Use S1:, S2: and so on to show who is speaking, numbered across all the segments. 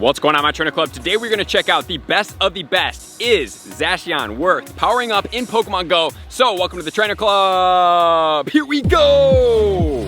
S1: What's going on, my trainer club? Today we're going to check out the best of the best. Is Zacian worth powering up in Pokemon Go? So welcome to the trainer club. Here we go.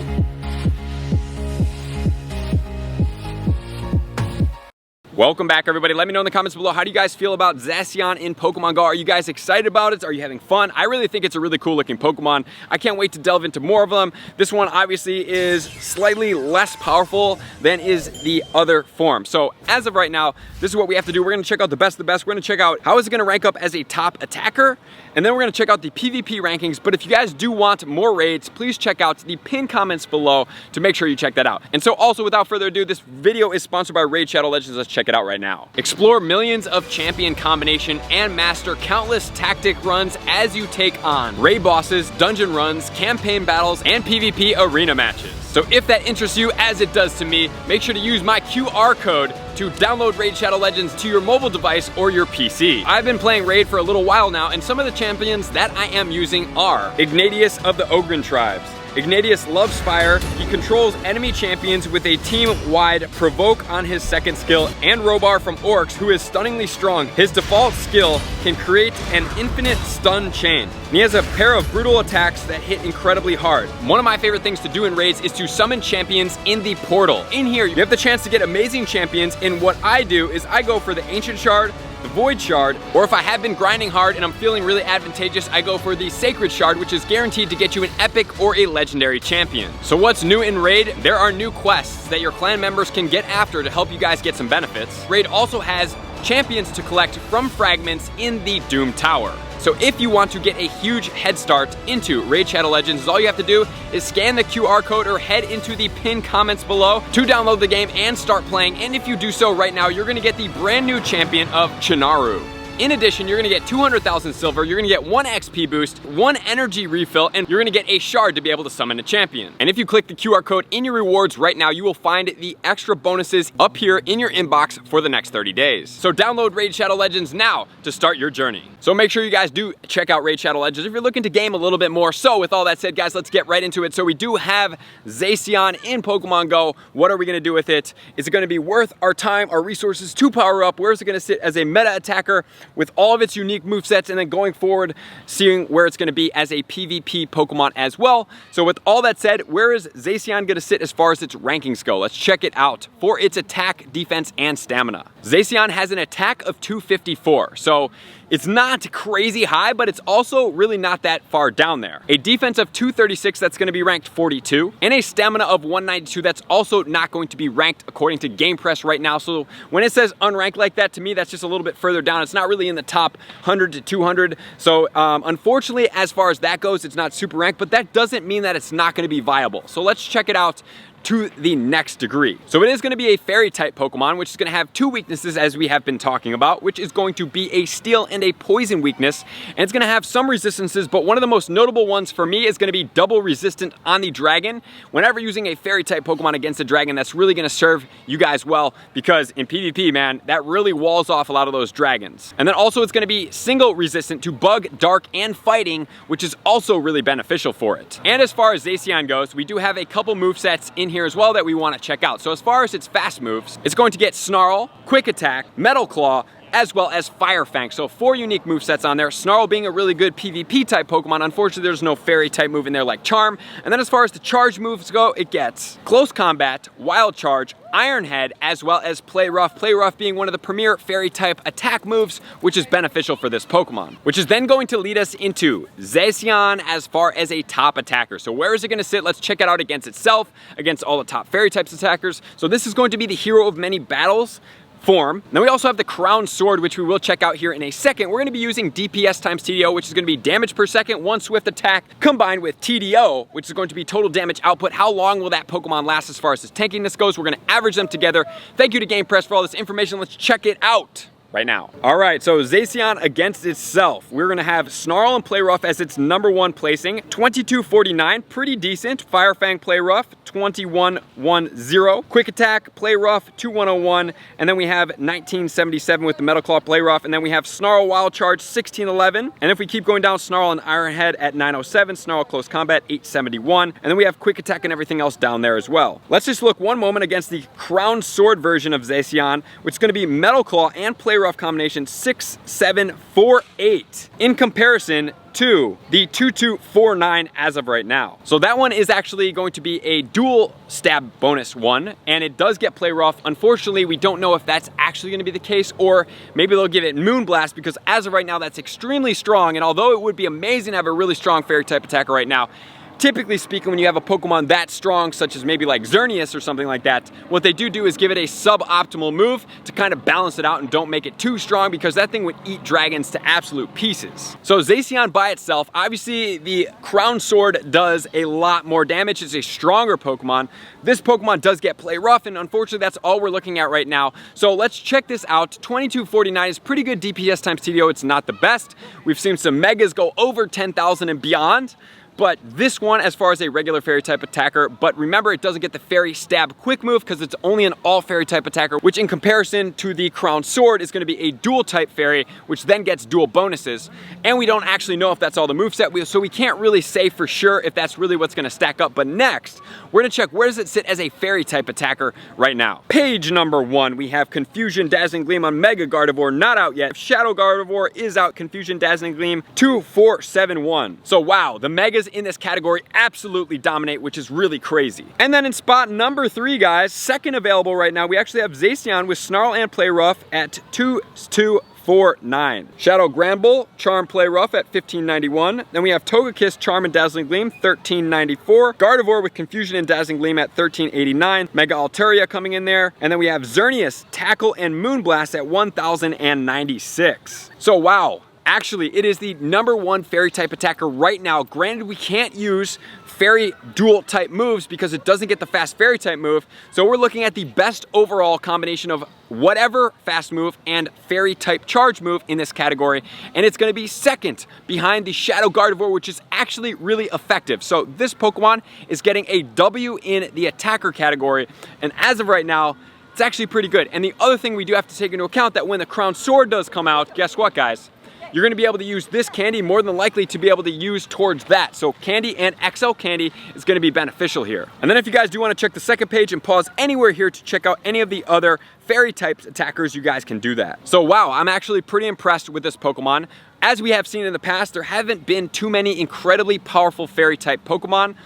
S1: Welcome back, everybody. Let me know in the comments below, how do you guys feel about Zacian in Pokemon Go? Are you guys excited about it? Are you having fun? I really think it's a really cool looking Pokemon. I can't wait to delve into more of them. This one obviously is slightly less powerful than is the other form. So as of right now, this is what we have to do. We're gonna check out the best of the best. We're gonna check out how is it gonna rank up as a top attacker, and then we're gonna check out the PvP rankings. But if you guys do want more raids, please check out the pinned comments below to make sure you check that out. And so also, without further ado, this video is sponsored by Raid Shadow Legends. Let's check it out right now. Explore millions of champion combination and master countless tactic runs as you take on raid bosses, dungeon runs, campaign battles, and PvP arena matches. So if that interests you, as it does to me, make sure to use my QR code to download Raid Shadow Legends to your mobile device or your PC. I've been playing Raid for a little while now, and some of the champions that I am using are Ignatius of the Ogren tribes. Ignatius loves fire. He controls enemy champions with a team-wide provoke on his second skill, and Robar from Orcs, who is stunningly strong. His default skill can create an infinite stun chain. And he has a pair of brutal attacks that hit incredibly hard. One of my favorite things to do in raids is to summon champions in the portal. In here, you have the chance to get amazing champions, and what I do is I go for the Ancient Shard, the Void Shard, or if I have been grinding hard and I'm feeling really advantageous, I go for the Sacred Shard, which is guaranteed to get you an epic or a legendary champion. So what's new in Raid? There are new quests that your clan members can get after to help you guys get some benefits. Raid also has champions to collect from fragments in the Doom Tower. So if you want to get a huge head start into Raid Shadow Legends, all you have to do is scan the QR code or head into the pinned comments below to download the game and start playing. And if you do so right now, you're gonna get the brand new champion of Chinaru. In addition, you're gonna get 200,000 silver, you're gonna get 1 XP boost, 1 energy refill, and you're gonna get a shard to be able to summon a champion. And if you click the QR code in your rewards right now, you will find the extra bonuses up here in your inbox for the next 30 days. So download Raid Shadow Legends now to start your journey. So make sure you guys do check out Raid Shadow Legends if you're looking to game a little bit more. So with all that said, guys, let's get right into it. So we do have Zacian in Pokemon Go. What are we gonna do with it? Is it gonna be worth our time, our resources to power up? Where is it gonna sit as a meta attacker with all of its unique movesets, and then going forward, seeing where it's gonna be as a PvP Pokemon as well. So with all that said, where is Zacian gonna sit as far as its rankings go? Let's check it out for its attack, defense, and stamina. Zacian has an attack of 254, so it's not crazy high, but it's also really not that far down there. A defense of 236, that's gonna be ranked 42, and a stamina of 192, that's also not going to be ranked according to Game Press right now. So when it says unranked like that, to me, that's just a little bit further down. It's not really in the top 100 to 200. So unfortunately, as far as that goes, it's not super ranked, but that doesn't mean that it's not gonna be viable. So let's check it out to the next degree. So it is going to be a fairy type Pokemon, which is going to have 2 weaknesses as we have been talking about, which is going to be a steel and a poison weakness. And it's going to have some resistances, but one of the most notable ones for me is going to be double resistant on the dragon. Whenever using a fairy type Pokemon against a dragon, that's really going to serve you guys well, because in PvP, man, that really walls off a lot of those dragons. And then also it's going to be single resistant to bug, dark, and fighting, which is also really beneficial for it. And as far as Zacian goes, we do have a couple movesets in here as well that we want to check out. So as far as its fast moves, it's going to get Snarl, Quick Attack, Metal Claw, as well as Fire Fang. So 4 unique movesets on there. Snarl being a really good PvP type Pokemon. Unfortunately, there's no fairy type move in there like Charm. And then as far as the charge moves go, it gets Close Combat, Wild Charge, Iron Head, as well as Play Rough. Play Rough being one of the premier fairy type attack moves, which is beneficial for this Pokemon. Which is then going to lead us into Zacian as far as a top attacker. So where is it gonna sit? Let's check it out against itself, against all the top fairy types attackers. So this is going to be the hero of many battles form. Then we also have the Crown Sword, which we will check out here in a second. We're going to be using DPS times TDO, which is going to be damage per second, 1 swift attack, combined with TDO, which is going to be total damage output. How long will that Pokemon last as far as its tankiness goes? We're going to average them together. Thank you to Game Press for all this information. Let's check it out. right now. All right, so Zacian against itself. We're gonna have Snarl and Play Rough as its #1 placing. 2249, pretty decent. Fire Fang Play Rough, 2110. Quick Attack, Play Rough, 2101. And then we have 1977 with the Metal Claw Play Rough. And then we have Snarl Wild Charge, 1611. And if we keep going down, Snarl and Ironhead at 907. Snarl Close Combat, 871. And then we have Quick Attack and everything else down there as well. Let's just look one moment against the Crown Sword version of Zacian, which is gonna be Metal Claw and Play Rough combination 6748 in comparison to the 2249 as of right now. So that one is actually going to be a dual stab bonus one, and it does get Play Rough. Unfortunately, we don't know if that's actually gonna be the case, or maybe they'll give it Moonblast, because as of right now, that's extremely strong, and although it would be amazing to have a really strong fairy type attacker right now, typically speaking, when you have a Pokemon that strong, such as maybe like Xerneas or something like that, what they do is give it a suboptimal move to kind of balance it out and don't make it too strong, because that thing would eat dragons to absolute pieces. So Zacian by itself, obviously the Crown Sword does a lot more damage. It's a stronger Pokemon. This Pokemon does get Play Rough, and unfortunately that's all we're looking at right now. So let's check this out. 2249 is pretty good DPS times TDO. It's not the best. We've seen some Megas go over 10,000 and beyond. But this one, as far as a regular fairy type attacker, but remember, it doesn't get the fairy stab quick move because it's only an all fairy type attacker, which in comparison to the Crown Sword is going to be a dual type fairy, which then gets dual bonuses. And we don't actually know if that's all the moveset, so we can't really say for sure if that's really what's going to stack up. But next, we're going to check where does it sit as a fairy type attacker right now. Page #1, we have Confusion Dazzling Gleam on Mega Gardevoir, not out yet. Shadow Gardevoir is out. Confusion Dazzling Gleam, 2471. So wow, the Megas in this category absolutely dominate, which is really crazy. And then in spot #3, guys, second available right now, we actually have Zacian with Snarl and Play Rough at 2249. Shadow Granbull, Charm Play Rough at 1591. Then we have Togekiss, Charm and Dazzling Gleam, 1394. Gardevoir with Confusion and Dazzling Gleam at 1389. Mega Altaria coming in there. And then we have Xerneas, Tackle and Moonblast at 1096. So wow. Actually, it is the #1 fairy type attacker right now. Granted, we can't use fairy dual type moves because it doesn't get the fast fairy type move. So we're looking at the best overall combination of whatever fast move and fairy type charge move in this category. And it's gonna be second behind the Shadow Gardevoir, which is actually really effective. So this Pokemon is getting a W in the attacker category. And as of right now, it's actually pretty good. And the other thing we do have to take into account that when the Crown Sword does come out, guess what, guys? You're gonna be able to use this candy more than likely to be able to use towards that. So candy and XL candy is gonna be beneficial here. And then if you guys do wanna check the second page and pause anywhere here to check out any of the other fairy types attackers, you guys can do that. So wow, I'm actually pretty impressed with this Pokemon. As we have seen in the past, there haven't been too many incredibly powerful fairy type Pokemon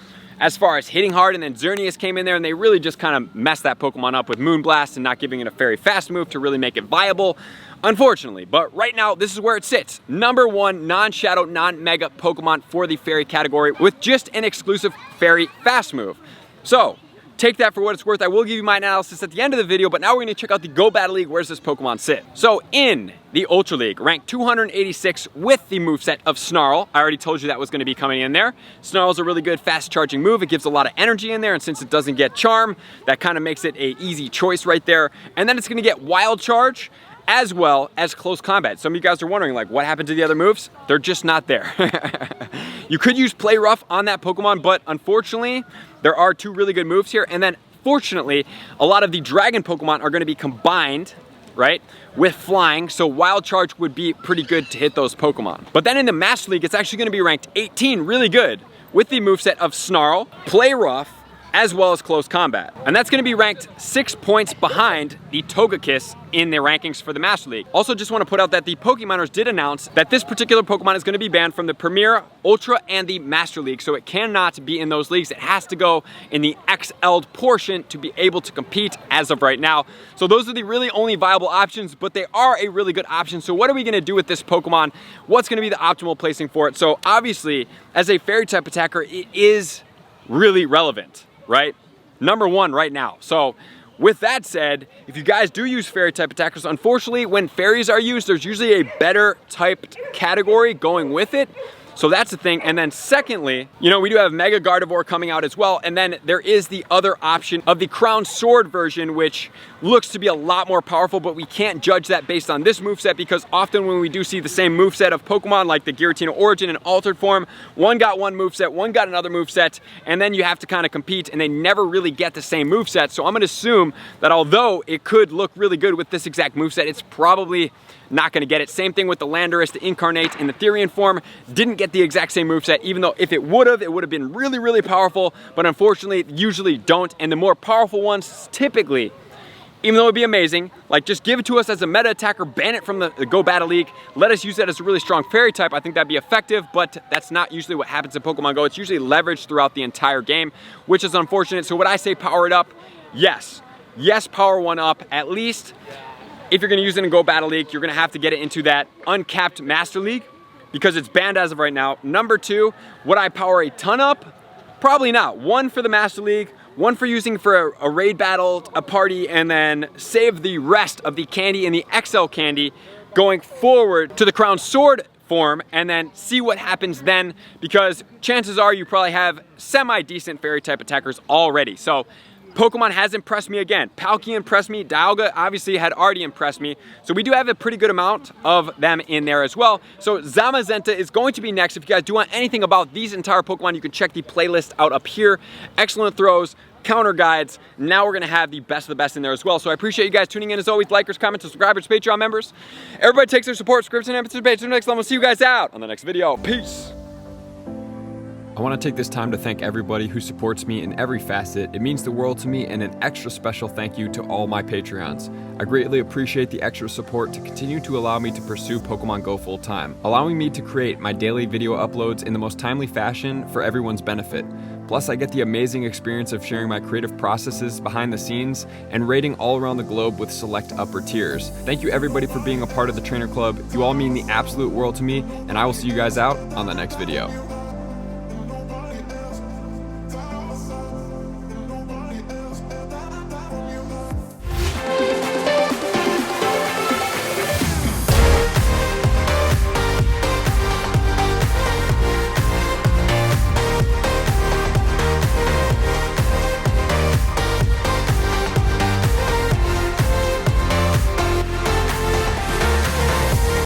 S1: as far as hitting hard, and then Xerneas came in there and they really just kind of messed that Pokemon up with Moonblast and not giving it a fairy fast move to really make it viable, unfortunately. But right now, this is where it sits. #1 non-shadow, non-mega Pokemon for the fairy category with just an exclusive fairy fast move. So take that for what it's worth. I will give you my analysis at the end of the video, but now we're gonna check out the Go Battle League. Where's this Pokemon sit? So in the Ultra League, ranked 286 with the moveset of Snarl. I already told you that was gonna be coming in there. Snarl's a really good fast charging move. It gives a lot of energy in there, and since it doesn't get Charm, that kind of makes it a easy choice right there. And then it's gonna get Wild Charge, as well as Close Combat. Some of you guys are wondering, like, what happened to the other moves? They're just not there. You could use Play Rough on that Pokemon, but unfortunately, there are two really good moves here. And then, fortunately, a lot of the Dragon Pokemon are gonna be combined, right, with Flying, so Wild Charge would be pretty good to hit those Pokemon. But then in the Master League, it's actually gonna be ranked 18, really good, with the moveset of Snarl, Play Rough, as well as Close Combat. And that's gonna be ranked 6 points behind the Togekiss in the rankings for the Master League. Also just wanna put out that the Pokemoners did announce that this particular Pokemon is gonna be banned from the Premier, Ultra, and the Master League, so it cannot be in those leagues. It has to go in the XL'd portion to be able to compete as of right now. So those are the really only viable options, but they are a really good option. So what are we gonna do with this Pokemon? What's gonna be the optimal placing for it? So obviously, as a fairy type attacker, it is really relevant, right? #1 right now. So with that said, if you guys do use fairy type attackers, unfortunately when fairies are used, there's usually a better typed category going with it. So that's the thing. And then secondly, you know, we do have Mega Gardevoir coming out as well. And then there is the other option of the Crown Sword version, which looks to be a lot more powerful, but we can't judge that based on this moveset because often when we do see the same moveset of Pokemon like the Giratina Origin in altered form, one got one moveset, one got another moveset, and then you have to kind of compete and they never really get the same moveset. So I'm gonna assume that although it could look really good with this exact moveset, it's probably not gonna get it. Same thing with the Landorus, the Incarnate in the Therian form, didn't get the exact same moveset, even though if it would have been really, really powerful, but unfortunately, usually don't. And the more powerful ones typically, even though it'd be amazing, like just give it to us as a meta attacker, ban it from the Go Battle League, let us use that as a really strong fairy type. I think that'd be effective, but that's not usually what happens in Pokemon Go. It's usually leveraged throughout the entire game, which is unfortunate. So would I say power it up? Yes. Yes, power one up. At least if you're gonna use it in Go Battle League, you're gonna have to get it into that uncapped Master League because it's banned as of right now. Number two, would I power a ton up? Probably not. One for the Master League, one for using for a raid battle, a party, and then save the rest of the candy and the XL candy going forward to the Crown Sword form and then see what happens then, because chances are you probably have semi-decent fairy type attackers already. So Pokemon has impressed me again. Palkia impressed me. Dialga obviously had already impressed me. So we do have a pretty good amount of them in there as well. So Zamazenta is going to be next. If you guys do want anything about these entire Pokemon, you can check the playlist out up here. Excellent throws, counter guides. Now we're gonna have the best of the best in there as well. So I appreciate you guys tuning in as always. Likers, comments, subscribers, Patreon members. Everybody takes their support, subscription, and participate to the next level. We'll see you guys out on the next video. Peace. I want to take this time to thank everybody who supports me in every facet. It means the world to me, and an extra special thank you to all my Patreons. I greatly appreciate the extra support to continue to allow me to pursue Pokemon Go full time, allowing me to create my daily video uploads in the most timely fashion for everyone's benefit. Plus, I get the amazing experience of sharing my creative processes behind the scenes and raiding all around the globe with select upper tiers. Thank you everybody for being a part of the Trainer Club. You all mean the absolute world to me, and I will see you guys out on the next video.